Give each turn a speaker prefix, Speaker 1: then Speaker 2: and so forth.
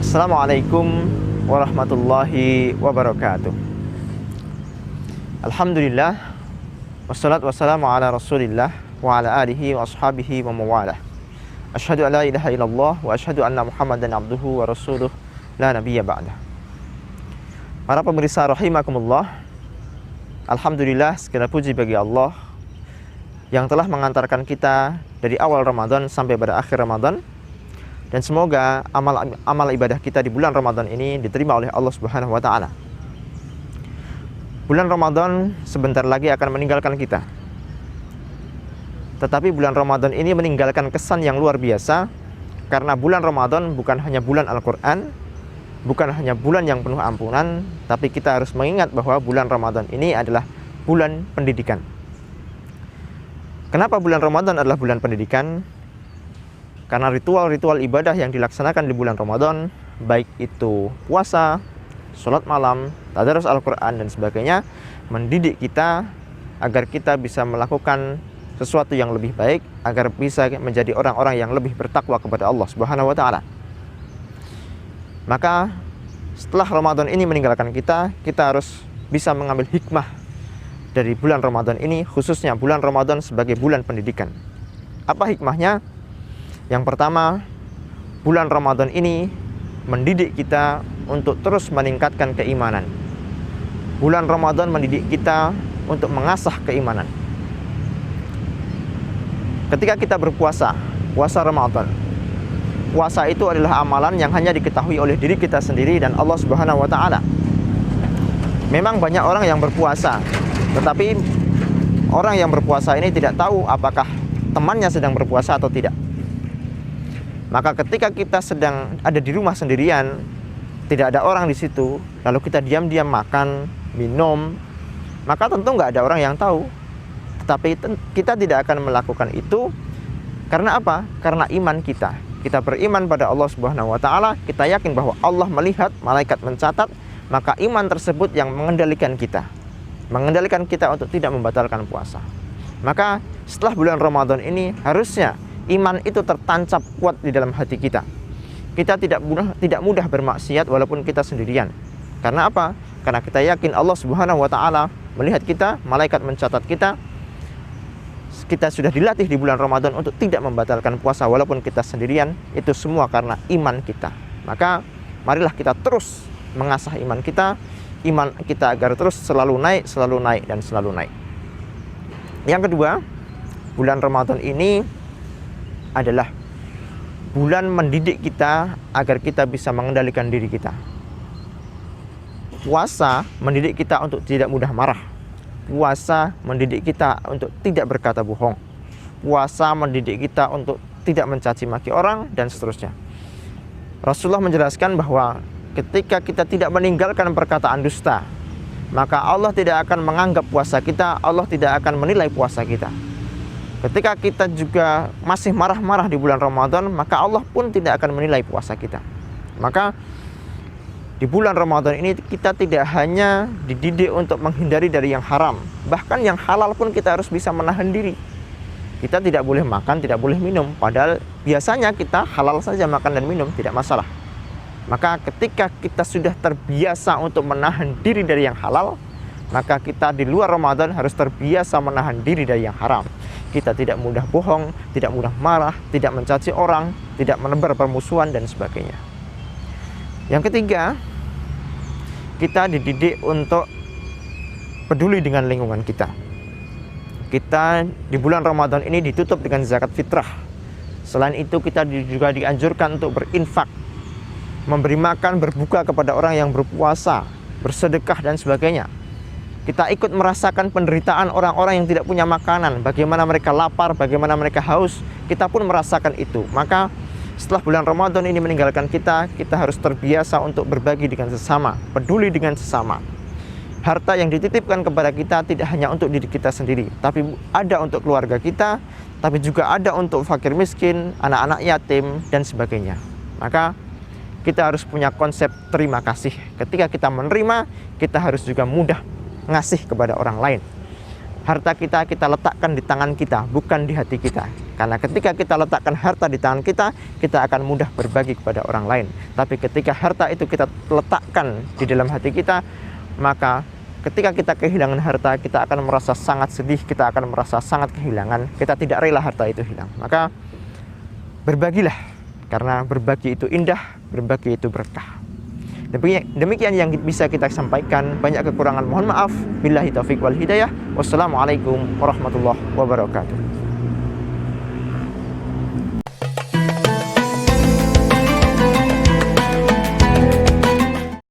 Speaker 1: Assalamualaikum warahmatullahi wabarakatuh. Alhamdulillah, wassalatu wassalamu ala rasulillah wa ala alihi wa ashabihi wa mawalah. Asyhadu an la ilaha illallah wa asyhadu anna muhammadan abduhu wa rasuluh la nabiyya ba'dah. Para pemirsa rahimakumullah, alhamdulillah, segala puji bagi Allah yang telah mengantarkan kita dari awal Ramadan sampai pada akhir Ramadan. Dan semoga amal ibadah kita di bulan Ramadan ini diterima oleh Allah Subhanahu wa taala. Bulan Ramadan sebentar lagi akan meninggalkan kita. Tetapi bulan Ramadan ini meninggalkan kesan yang luar biasa, karena bulan Ramadan bukan hanya bulan Al-Qur'an, bukan hanya bulan yang penuh ampunan, tapi kita harus mengingat bahwa bulan Ramadan ini adalah bulan pendidikan. Kenapa bulan Ramadan adalah bulan pendidikan? Karena ritual-ritual ibadah yang dilaksanakan di bulan Ramadan, baik itu puasa, sholat malam, tadarus Al-Quran, dan sebagainya, mendidik kita agar kita bisa melakukan sesuatu yang lebih baik, agar bisa menjadi orang-orang yang lebih bertakwa kepada Allah Subhanahu wa taala. Maka setelah Ramadan ini meninggalkan kita, kita harus bisa mengambil hikmah dari bulan Ramadan ini, khususnya bulan Ramadan sebagai bulan pendidikan. Apa hikmahnya? Yang pertama, bulan Ramadan ini mendidik kita untuk terus meningkatkan keimanan. Bulan Ramadan mendidik kita untuk mengasah keimanan. Ketika kita berpuasa, puasa Ramadan, puasa itu adalah amalan yang hanya diketahui oleh diri kita sendiri dan Allah Subhanahu wa taala. Memang banyak orang yang berpuasa, tetapi orang yang berpuasa ini tidak tahu apakah temannya sedang berpuasa atau tidak. Maka ketika kita sedang ada di rumah sendirian, tidak ada orang di situ, lalu kita diam-diam makan, minum, maka tentu nggak ada orang yang tahu. Tetapi kita tidak akan melakukan itu karena apa? Karena iman kita. Kita beriman pada Allah Subhanahu wa taala, kita yakin bahwa Allah melihat, malaikat mencatat, maka iman tersebut yang mengendalikan kita. Mengendalikan kita untuk tidak membatalkan puasa. Maka setelah bulan Ramadan ini harusnya iman itu tertancap kuat di dalam hati kita. Kita tidak mudah bermaksiat walaupun kita sendirian. Karena apa? Karena kita yakin Allah Subhanahu wa taala melihat kita, malaikat mencatat kita. Kita sudah dilatih di bulan Ramadan untuk tidak membatalkan puasa walaupun kita sendirian. Itu semua karena iman kita. Maka marilah kita terus mengasah iman kita agar terus selalu naik, dan selalu naik. Yang kedua, bulan Ramadan ini adalah bulan mendidik kita agar kita bisa mengendalikan diri kita. Puasa mendidik kita untuk tidak mudah marah. Puasa mendidik kita untuk tidak berkata bohong. Puasa mendidik kita untuk tidak mencaci maki orang, dan seterusnya. Rasulullah menjelaskan bahwa ketika kita tidak meninggalkan perkataan dusta, maka Allah tidak akan menganggap puasa kita, Allah tidak akan menilai puasa kita. Ketika kita juga masih marah-marah di bulan Ramadan, maka Allah pun tidak akan menilai puasa kita. Maka di bulan Ramadan ini kita tidak hanya dididik untuk menghindari dari yang haram, bahkan yang halal pun kita harus bisa menahan diri. Kita tidak boleh makan, tidak boleh minum, padahal biasanya kita halal saja makan dan minum, tidak masalah. Maka ketika kita sudah terbiasa untuk menahan diri dari yang halal, maka kita di luar Ramadan harus terbiasa menahan diri dari yang haram. Kita tidak mudah bohong, tidak mudah marah, tidak mencaci orang, tidak menebar permusuhan, dan sebagainya. Yang ketiga, kita dididik untuk peduli dengan lingkungan kita. Kita di bulan Ramadan ini ditutup dengan zakat fitrah. Selain itu kita juga dianjurkan untuk berinfak, memberi makan, berbuka kepada orang yang berpuasa, bersedekah, dan sebagainya. Kita ikut merasakan penderitaan orang-orang yang tidak punya makanan, bagaimana mereka lapar, bagaimana mereka haus, kita pun merasakan itu. Maka setelah bulan Ramadan ini meninggalkan kita, kita harus terbiasa untuk berbagi dengan sesama, peduli dengan sesama. Harta yang dititipkan kepada kita tidak hanya untuk diri kita sendiri, tapi ada untuk keluarga kita, tapi juga ada untuk fakir miskin, anak-anak yatim, dan sebagainya. Maka kita harus punya konsep terima kasih. Ketika kita menerima, kita harus juga mudah ngasih kepada orang lain. Harta kita letakkan di tangan kita, bukan di hati kita. Karena ketika kita letakkan harta di tangan kita, kita akan mudah berbagi kepada orang lain. Tapi ketika harta itu kita letakkan di dalam hati kita, maka ketika kita kehilangan harta, kita akan merasa sangat sedih, kita akan merasa sangat kehilangan, kita tidak rela harta itu hilang. Maka berbagilah, karena berbagi itu indah, berbagi itu berkah. Demikian yang bisa kita sampaikan. Banyak kekurangan mohon maaf. Billahi taufiq wal hidayah. Wassalamualaikum warahmatullahi wabarakatuh.